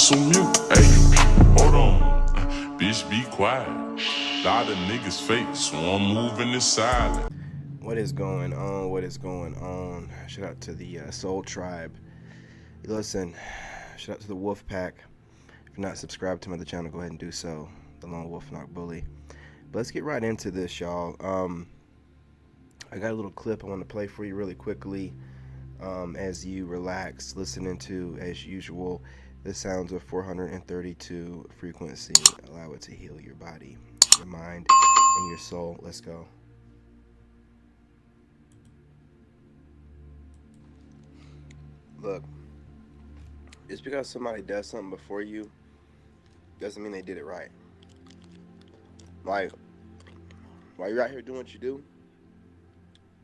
narcissist on mute. Hey, hold on. Bitch, be quiet. Lot of niggas fake, so I'm moving in silent. What is going on? What is going on? Shout out to the Soul Tribe. Listen, shout out to the Wolf Pack. If you're not subscribed to my other channel, go ahead and do so. The Lone Wolf Knock Bully. But let's get right into this, y'all. I got a little clip I want to play for you really quickly as you relax, listening to, as usual, the sounds of 432 frequency. Allow it to heal your body, your mind, and your soul. Let's go. Look, just because somebody does something before you doesn't mean they did it right. Like, while you're out here doing what you do,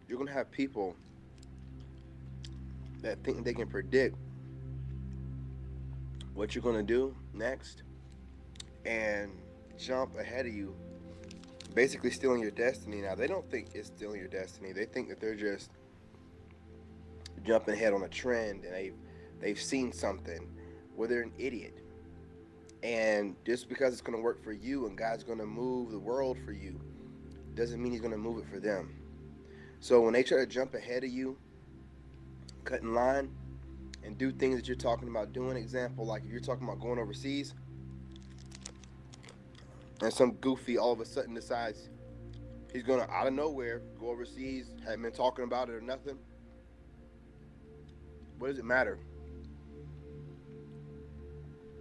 you're going to have people that think they can predict what you're going to do next and jump ahead of you, basically stealing your destiny. Now, they don't think it's stealing your destiny. They think that they're just jumping ahead on a trend, and they've seen something. Well, they're an idiot. And just because it's going to work for you and God's going to move the world for you doesn't mean he's going to move it for them. So when they try to jump ahead of you, cut in line, and do things that you're talking about doing, example, like if you're talking about going overseas, and some goofy all of a sudden decides he's going to, out of nowhere, go overseas, haven't been talking about it or nothing, what does it matter?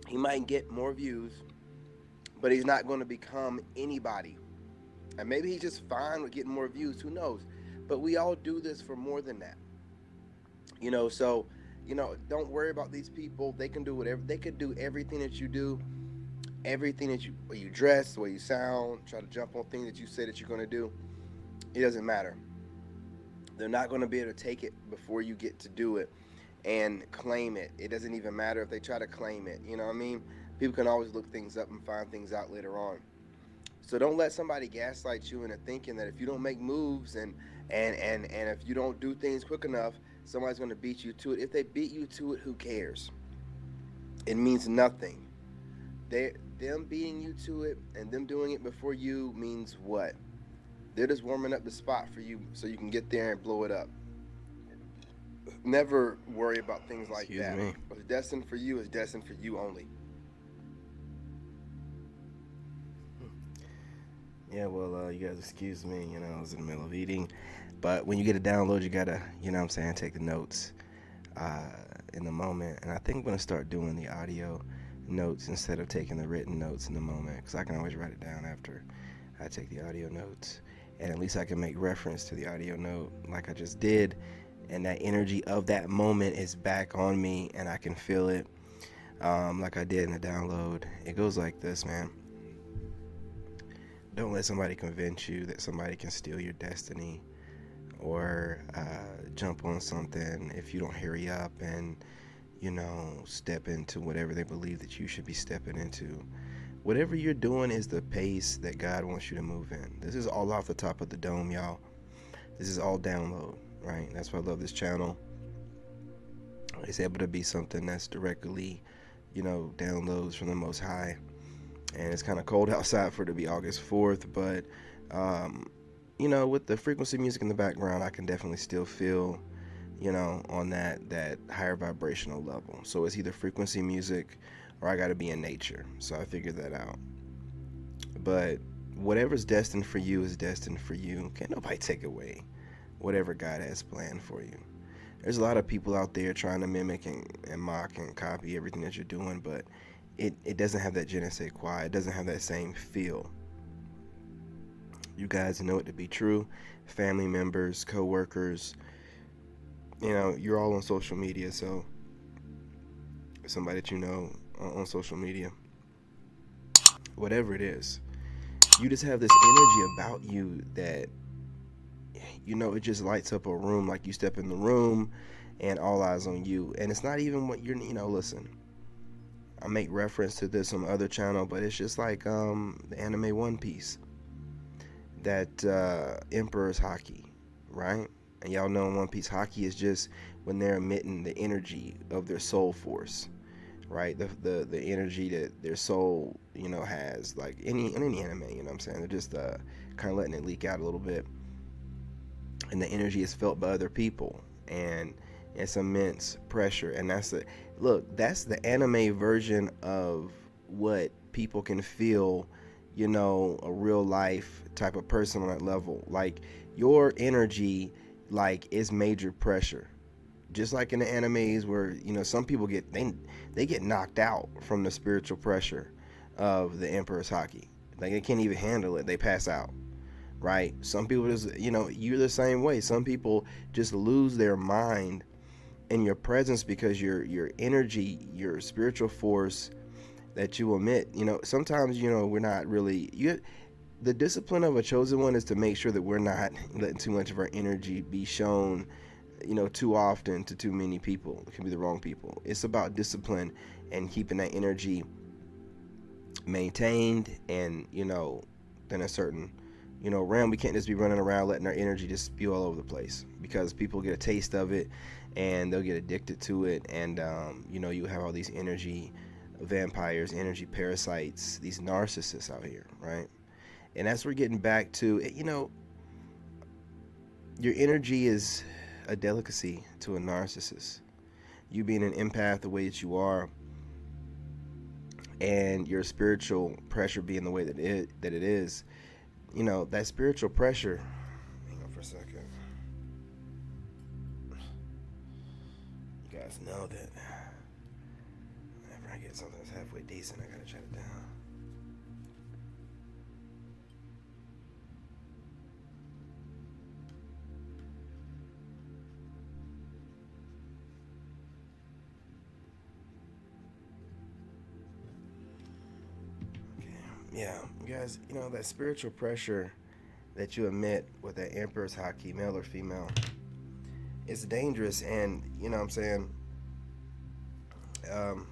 He might get more views, but he's not going to become anybody. And maybe he's just fine with getting more views, who knows? But we all do this for more than that. So, don't worry about these people. They can do whatever. They could do everything that you do, everything that you, way you dress, the way you sound, try to jump on things that you say that you're going to do. It doesn't matter. They're not going to be able to take it before you get to do it and claim it. It doesn't even matter if they try to claim it. You know what I mean? People can always look things up and find things out later on. So don't let somebody gaslight you into thinking that if you don't make moves and if you don't do things quick enough, somebody's going to beat you to it. If they beat you to it, who cares? It means nothing. Them beating you to it and them doing it before you means what? They're just warming up the spot for you so you can get there and blow it up. Never worry about things like that. What's destined for you is destined for you only. Yeah, well, you guys excuse me, I was in the middle of eating. But when you get a download, you gotta, take the notes in the moment. And I think I'm gonna start doing the audio notes instead of taking the written notes in the moment, because I can always write it down after I take the audio notes. And at least I can make reference to the audio note like I just did. And that energy of that moment is back on me, and I can feel it like I did in the download. It goes like this, man. Don't let somebody convince you that somebody can steal your destiny or jump on something if you don't hurry up and, step into whatever they believe that you should be stepping into. Whatever you're doing is the pace that God wants you to move in. This is all off the top of the dome, y'all. This is all download, right? That's why I love this channel. It's able to be something that's directly, downloads from the Most High. And it's kind of cold outside for it to be August 4th, but, with the frequency music in the background, I can definitely still feel, on that higher vibrational level. So it's either frequency music or I got to be in nature. So I figured that out. But whatever's destined for you is destined for you. Can't nobody take away whatever God has planned for you. There's a lot of people out there trying to mimic and mock and copy everything that you're doing, but it doesn't have that je ne sais quoi. It doesn't have that same feel. You guys know it to be true. Family members, co-workers, you're all on social media, so somebody that you know on social media, whatever it is, you just have this energy about you that, it just lights up a room. Like you step in the room and all eyes on you. And it's not even what you're, listen, I make reference to this on the other channel, but it's just like the anime One Piece. That Emperor's Haki, right? And y'all know in One Piece, Haki is just when they're emitting the energy of their soul force. right? The energy that their soul, has, like any anime, you know what I'm saying? They're just kind of letting it leak out a little bit, and the energy is felt by other people, and it's immense pressure. And that's the anime version of what people can feel, a real life type of person on that level. Like, your energy, like, is major pressure, just like in the animes where some people they get knocked out from the spiritual pressure of the Emperor's Haki. Like, they can't even handle it, they pass out, right? Some people just, you're the same way. Some people just lose their mind in your presence because your energy, your spiritual force that you emit, sometimes, we're not really the discipline of a chosen one is to make sure that we're not letting too much of our energy be shown, too often to too many people. It can be the wrong people. It's about discipline and keeping that energy maintained, and in a certain realm. We can't just be running around letting our energy just spew all over the place, because people get a taste of it and they'll get addicted to it. And you have all these energy vampires, energy parasites, these narcissists out here, right? And that's where we're getting back to it. Your energy is a delicacy to a narcissist. You being an empath the way that you are, and your spiritual pressure being the way that it is, that spiritual pressure. Hang on for a second. You guys know that whenever I get something that's halfway decent, I gotta shut it down. Yeah, you guys, that spiritual pressure that you emit with that Emperor's Haki, male or female, it's dangerous. And what I'm saying,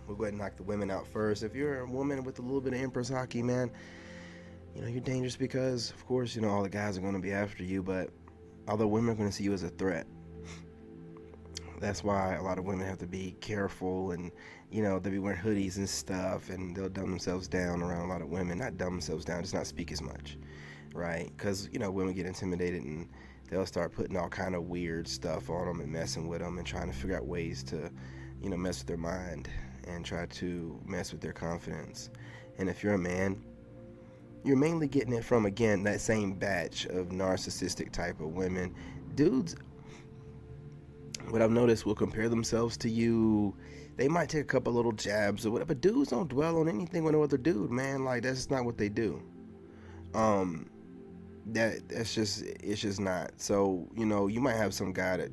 we'll go ahead and knock the women out first. If you're a woman with a little bit of Emperor's Haki, man, you're dangerous because, of course, all the guys are going to be after you, but other women are going to see you as a threat. That's why a lot of women have to be careful, and they'll be wearing hoodies and stuff, and they'll dumb themselves down around a lot of women. Not dumb themselves down, just not speak as much, right? Because women get intimidated, and they'll start putting all kind of weird stuff on them and messing with them and trying to figure out ways to mess with their mind and try to mess with their confidence. And if you're a man, you're mainly getting it from, again, that same batch of narcissistic type of women. Dudes, what I've noticed, will compare themselves to you. They might take a couple little jabs or whatever, but dudes don't dwell on anything with no other dude, man. Like, that's not what they do. It's just not. So, you might have some guy that,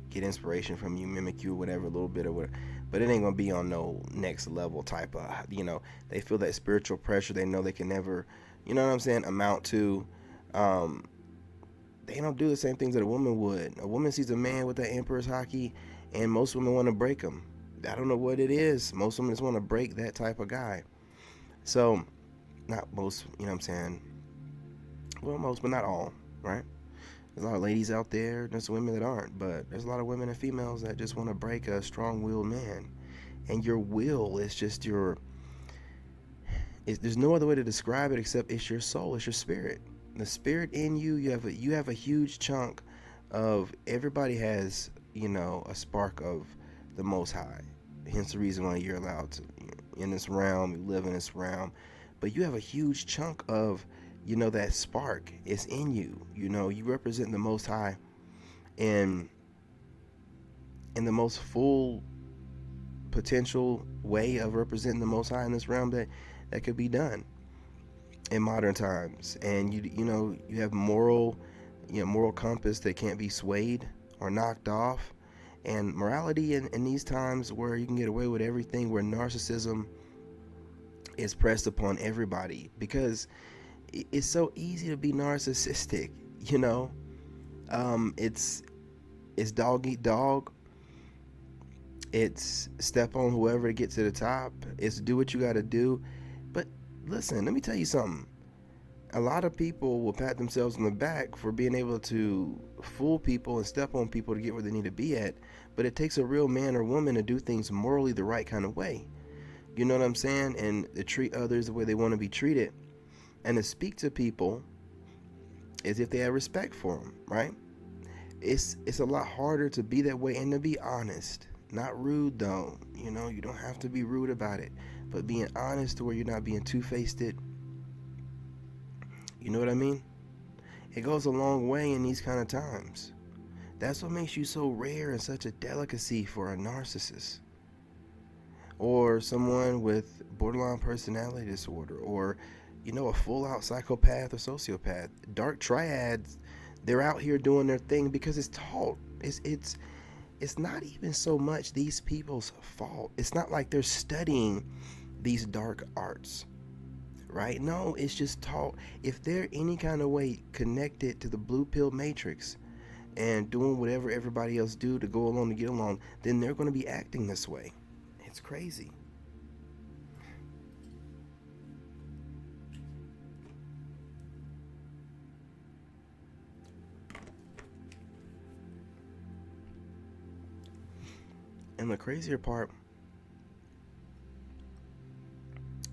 get inspiration from you, mimic you, whatever, a little bit or whatever, but it ain't gonna be on no next level type of, they feel that spiritual pressure. They know they can never, amount to, they don't do the same things that a woman would. A woman sees a man with that Emperor's Haki, and most women want to break him. I don't know what it is. Most women just want to break that type of guy. So, not most, well, most, but not all, right? There's a lot of ladies out there, there's women that aren't, but there's a lot of women and females that just want to break a strong-willed man. And your will is just there's no other way to describe it except it's your soul, it's your spirit. The spirit in you, you have a huge chunk of, everybody has, a spark of the Most High. Hence the reason why you're allowed to, in this realm, you live in this realm. But you have a huge chunk of, that spark is in you. You represent the Most High in the most full potential way of representing the Most High in this realm that could be done in modern times. And you have moral compass that can't be swayed or knocked off. And morality in these times where you can get away with everything, where narcissism is pressed upon everybody, because it's so easy to be narcissistic. It's dog eat dog. It's step on whoever to get to the top. It's do what you got to do. But listen, let me tell you something. A lot of people will pat themselves on the back for being able to fool people and step on people to get where they need to be at. But it takes a real man or woman to do things morally the right kind of way. You know what I'm saying? And to treat others the way they want to be treated, and to speak to people as if they have respect for them, right? It's a lot harder to be that way and to be honest. Not rude though. You know, you don't have to be rude about it, but being honest to where you're not being two-faced. You know what I mean? It goes a long way in these kind of times. That's what makes you so rare and such a delicacy for a narcissist, or someone with borderline personality disorder, or a full-out psychopath or sociopath. Dark triads, they're out here doing their thing because it's taught. It's not even so much these people's fault. It's not like they're studying these dark arts, right? No, it's just taught. If they're any kind of way connected to the blue pill matrix and doing whatever everybody else do to go along to get along, then they're going to be acting this way. It's crazy. And the crazier part,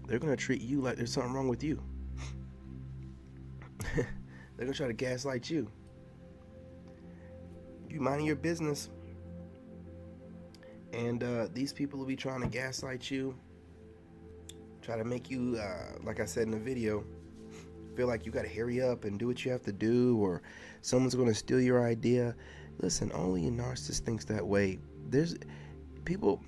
they're going to treat you like there's something wrong with you. They're going to try to gaslight you. You minding your business, and these people will be trying to gaslight you, try to make you, like I said in the video, feel like you got to hurry up and do what you have to do, or someone's going to steal your idea. Listen, only a narcissist thinks that way. There's people,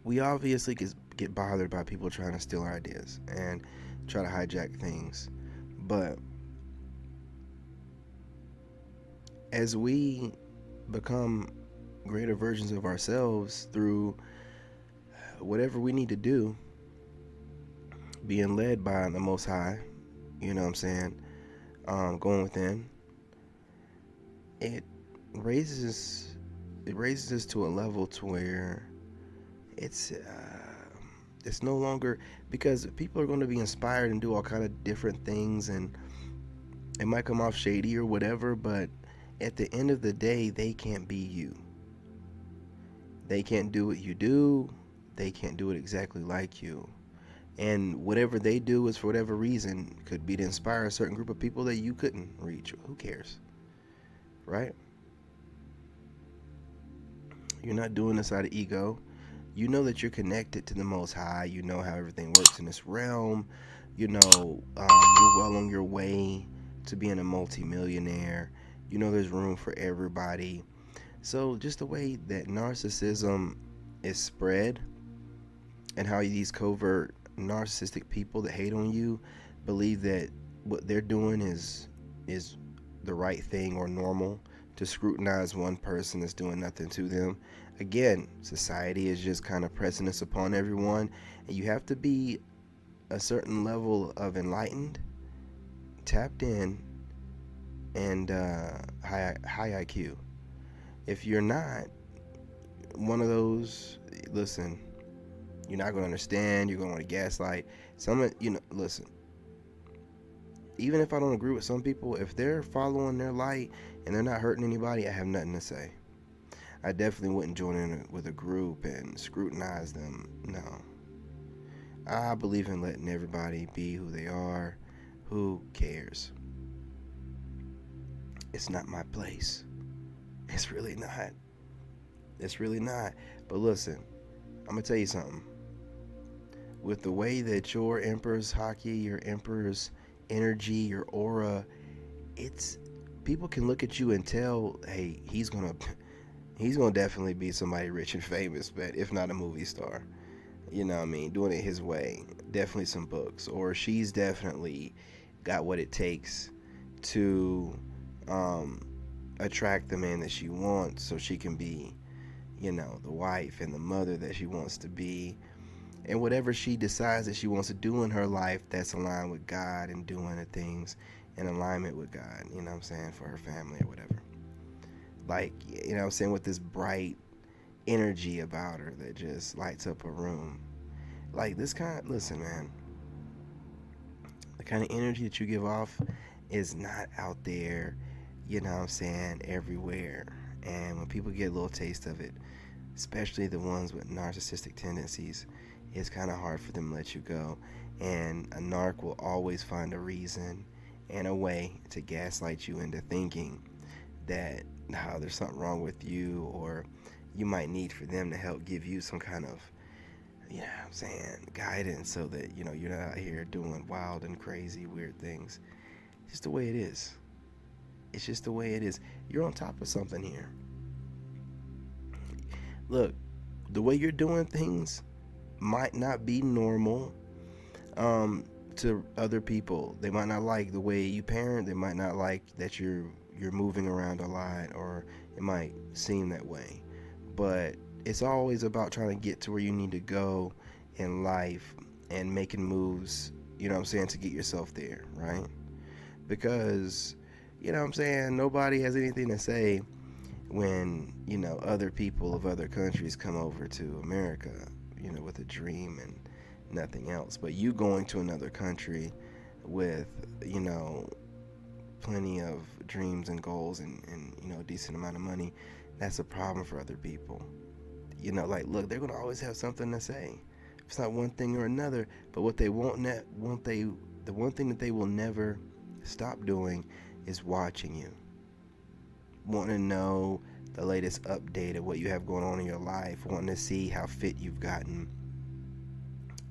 we obviously get bothered by people trying to steal our ideas and try to hijack things, but as we become greater versions of ourselves through whatever we need to do, being led by the Most High, you know what I'm saying, going within, it raises us to a level to where it's no longer, because people are going to be inspired and do all kind of different things, and it might come off shady or whatever, but at the end of the day, they can't be you. They can't do what you do. They can't do it exactly like you. And whatever they do is for whatever reason, could be to inspire a certain group of people that you couldn't reach. Who cares? Right? You're not doing this out of ego. You know that you're connected to the Most High. You know how everything works in this realm. You know you're well on your way to being a multimillionaire. You know there's room for everybody. So just the way that narcissism is spread, and how these covert narcissistic people that hate on you believe that what they're doing is the right thing or normal, to scrutinize one person that's doing nothing to them. Again, society is just kind of pressing this upon everyone, and you have to be a certain level of enlightened, tapped in, and high IQ. If you're not one of those, listen, you're not going to understand. You're going to want to gaslight. Listen, even if I don't agree with some people, if they're following their light and they're not hurting anybody, I have nothing to say. I definitely wouldn't join in with a group and scrutinize them. No. I believe in letting everybody be who they are. Who cares? It's not my place. It's really not. It's really not. But listen, I'm going to tell you something. With the way that your Emperor's Haki, your Emperor's energy, your aura, people can look at you and tell, hey, he's gonna definitely be somebody rich and famous, but if not a movie star, you know what I mean, doing it his way, definitely some books, or she's definitely got what it takes to attract the man that she wants, so she can be, the wife and the mother that she wants to be. And whatever she decides that she wants to do in her life that's aligned with God, and doing the things in alignment with God, you know what I'm saying, for her family or whatever. Like, you know what I'm saying, with this bright energy about her that just lights up a room. Like this kind, listen, man, the kind of energy that you give off is not out there, you know what I'm saying, everywhere. And when people get a little taste of it, especially the ones with narcissistic tendencies, it's kind of hard for them to let you go. And a narc will always find a reason and a way to gaslight you into thinking that there's something wrong with you, or you might need for them to help give you some kind of, guidance, so that, you're not out here doing wild and crazy, weird things. It's just the way it is. It's just the way it is. You're on top of something here. Look, the way you're doing things might not be normal to other people. They might not like the way you parent. They might not like that you're moving around a lot, or it might seem that way. But it's always about trying to get to where you need to go in life and making moves, to get yourself there, right? Because, nobody has anything to say when, other people of other countries come over to America, with a dream and nothing else. But you going to another country with, plenty of dreams and goals and a decent amount of money, that's a problem for other people. Look, they're going to always have something to say. It's not one thing or another, but what they the one thing that they will never stop doing is watching you. Wanting to know the latest update of what you have going on in your life, wanting to see how fit you've gotten,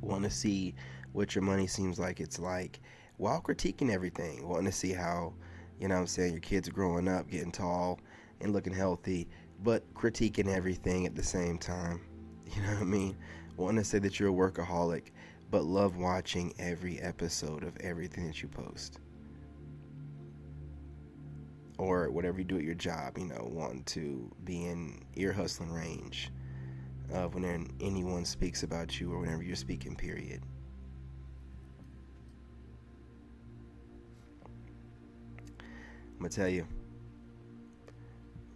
wanting to see what your money seems like it's like, while critiquing everything, wanting to see how, your kids are growing up, getting tall and looking healthy, but critiquing everything at the same time. You know what I mean? Wanting to say that you're a workaholic, but love watching every episode of everything that you post. Or whatever you do at your job, wanting to be in ear hustling range of when anyone speaks about you, or whenever you're speaking, period. I'm going to tell you,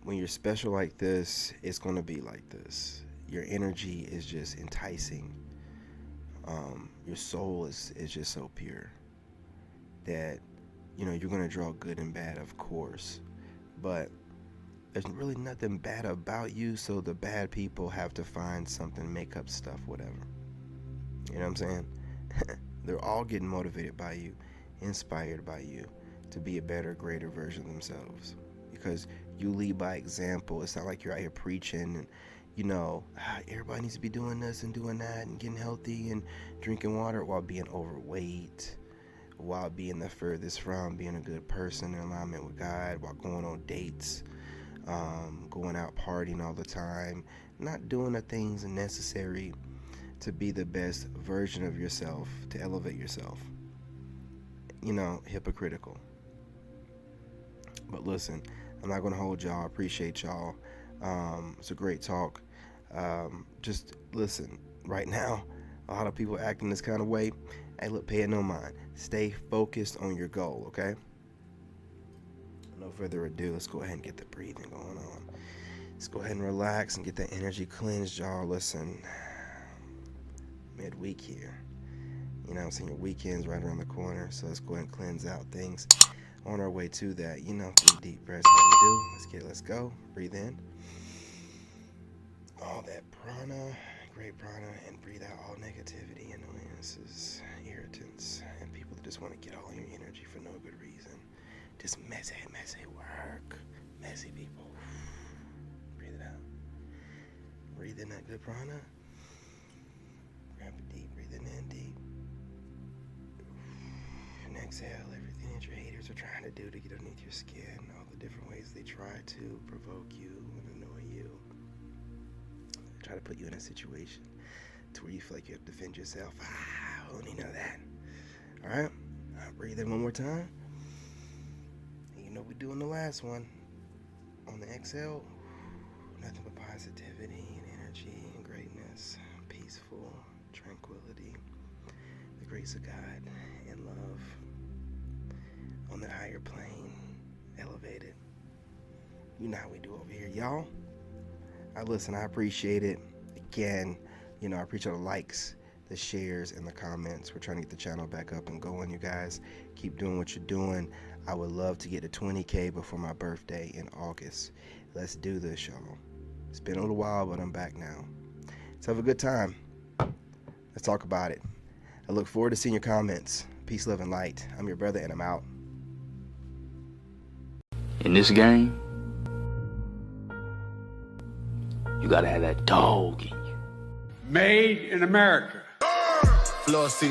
when you're special like this, it's going to be like this. Your energy is just enticing. Your soul is just so pure that, you're going to draw good and bad, of course. But there's really nothing bad about you, so the bad people have to find something, make up stuff, whatever. You know what I'm saying? They're all getting motivated by you, inspired by you to be a better, greater version of themselves. Because you lead by example. It's not like you're out here preaching and, everybody needs to be doing this and doing that and getting healthy and drinking water while being overweight, while being the furthest from being a good person in alignment with God, while going on dates, going out partying all the time, not doing the things necessary to be the best version of yourself, to elevate yourself. Hypocritical. But listen, I'm not going to hold y'all. I appreciate y'all. It's a great talk. Just listen, right now, a lot of people acting this kind of way. Hey, look, pay it no mind. Stay focused on your goal, okay? No further ado, let's go ahead and get the breathing going on. Let's go ahead and relax and get that energy cleansed, y'all. Listen, midweek here. Your weekend's right around the corner, so let's go ahead and cleanse out things. On our way to that, 3 deep breaths, how we do. Let's go. Breathe in. All that prana, great prana, and breathe out all negativity, annoyances, irritants, and people that just want to get all your energy for no good reason. Just messy work. Messy people. Breathe it out. Breathe in that good prana. Grab it deep, breathe it in deep. And exhale everything that your haters are trying to do to get underneath your skin, all the different ways they try to provoke you and annoy you. Try to put you in a situation to where you feel like you have to defend yourself. I only know that. Alright? Breathe in one more time. And we're doing the last one. On the exhale, nothing but positivity and energy and greatness, peaceful, tranquility, the grace of God and love on that higher plane, elevated. You know how we do over here, y'all. I appreciate it. Again, I appreciate the likes, the shares, and the comments. We're trying to get the channel back up and going, you guys. Keep doing what you're doing. I would love to get to 20K before my birthday in August. Let's do this, y'all. It's been a little while, but I'm back now. Let's have a good time. Let's talk about it. I look forward to seeing your comments. Peace, love, and light. I'm your brother, and I'm out. In this game, you gotta have that dog in you. Made in America.